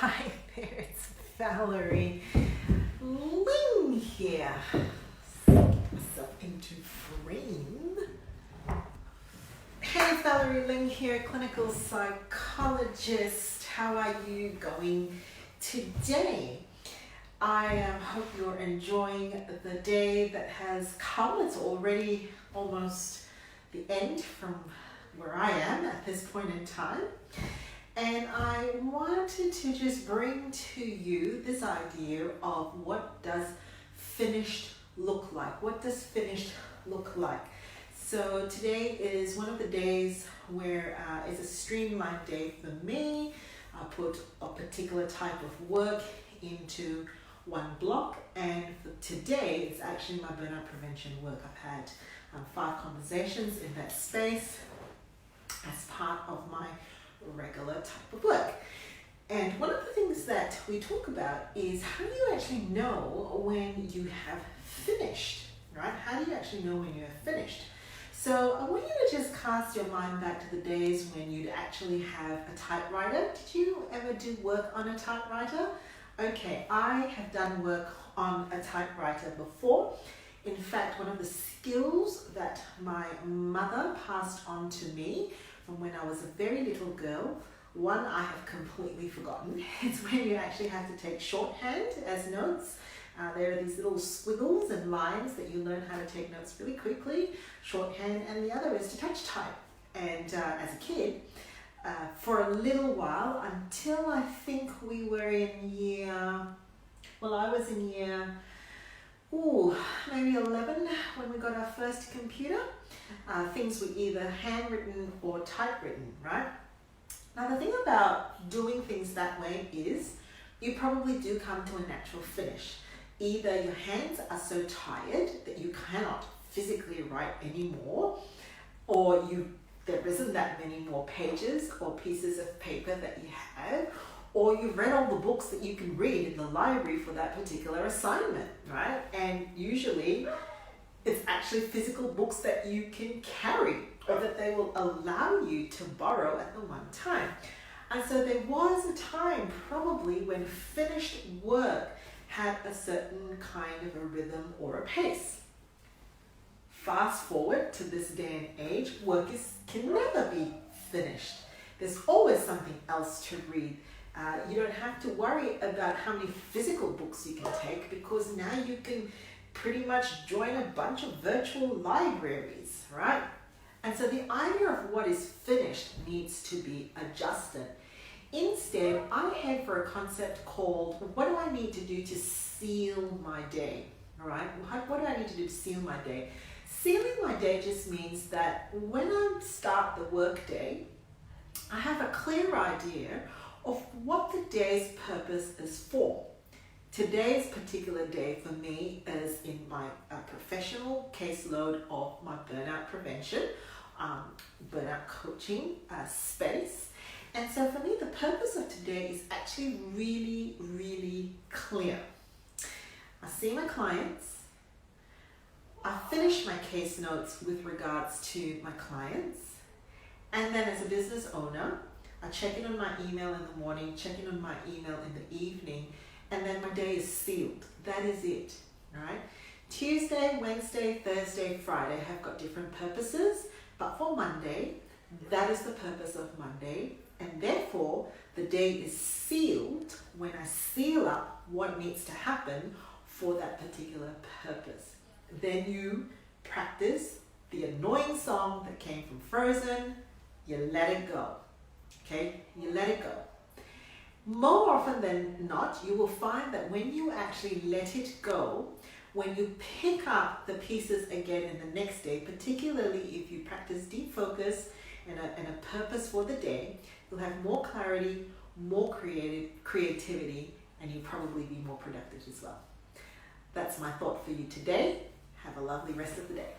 Hi there, it's Valerie Ling here. Set myself into frame. Hey, Valerie Ling here, clinical psychologist. How are you going today? I hope you're enjoying the day that has come. It's already almost the end from where I am at this point in time. And I wanted to just bring to you this idea of what does finished look like? What does finished look like? So today is one of the days where it's a streamlined day for me. I put a particular type of work into one block, and for today it's actually my burnout prevention work. I've had 5 conversations in that space as part of my regular type of work. And one of the things that we talk about is how do you actually know when you have finished, right? How do you actually know when you have finished? So I want you to just cast your mind back to the days when you'd actually have a typewriter. Did you ever do work on a typewriter? Okay, I have done work on a typewriter before. In fact, one of the skills that my mother passed on to me from when I was a very little girl, one I have completely forgotten. It's when you actually have to take shorthand as notes. There are these little squiggles and lines that you learn how to take notes really quickly, shorthand, and the other is to touch type. And as a kid, for a little while, until I think we were in I was in year maybe 11 when we got our first computer. Things were either handwritten or typewritten, right? Now the thing about doing things that way is you probably do come to a natural finish. Either your hands are so tired that you cannot physically write anymore, or there isn't that many more pages or pieces of paper that you have, or you've read all the books that you can read in the library for that particular assignment, right? And usually it's actually physical books that you can carry or that they will allow you to borrow at the one time. And so there was a time probably when finished work had a certain kind of a rhythm or a pace. Fast forward to this day and age, work can never be finished. There's always something else to read. You don't have to worry about how many physical books you can take, because now you can pretty much join a bunch of virtual libraries, right? And so the idea of what is finished needs to be adjusted. Instead, I head for a concept called, what do I need to do to seal my day, all right? What do I need to do to seal my day? Sealing my day just means that when I start the work day, I have a clear idea of what the day's purpose is for. Today's particular day for me is in my professional caseload of my burnout prevention, burnout coaching space. And so for me, the purpose of today is actually really, really clear. I see my clients. I finish my case notes with regards to my clients. And then as a business owner, I check in on my email in the morning, check in on my email in the evening, and then my day is sealed. That is it, right? Tuesday, Wednesday, Thursday, Friday have got different purposes, but for Monday, that is the purpose of Monday, and therefore the day is sealed when I seal up what needs to happen for that particular purpose. Then you practice the annoying song that came from Frozen, you let it go. Okay, you let it go. More often than not, you will find that when you actually let it go, when you pick up the pieces again in the next day, particularly if you practice deep focus and a purpose for the day, you'll have more clarity, more creativity, and you'll probably be more productive as well. That's my thought for you today. Have a lovely rest of the day.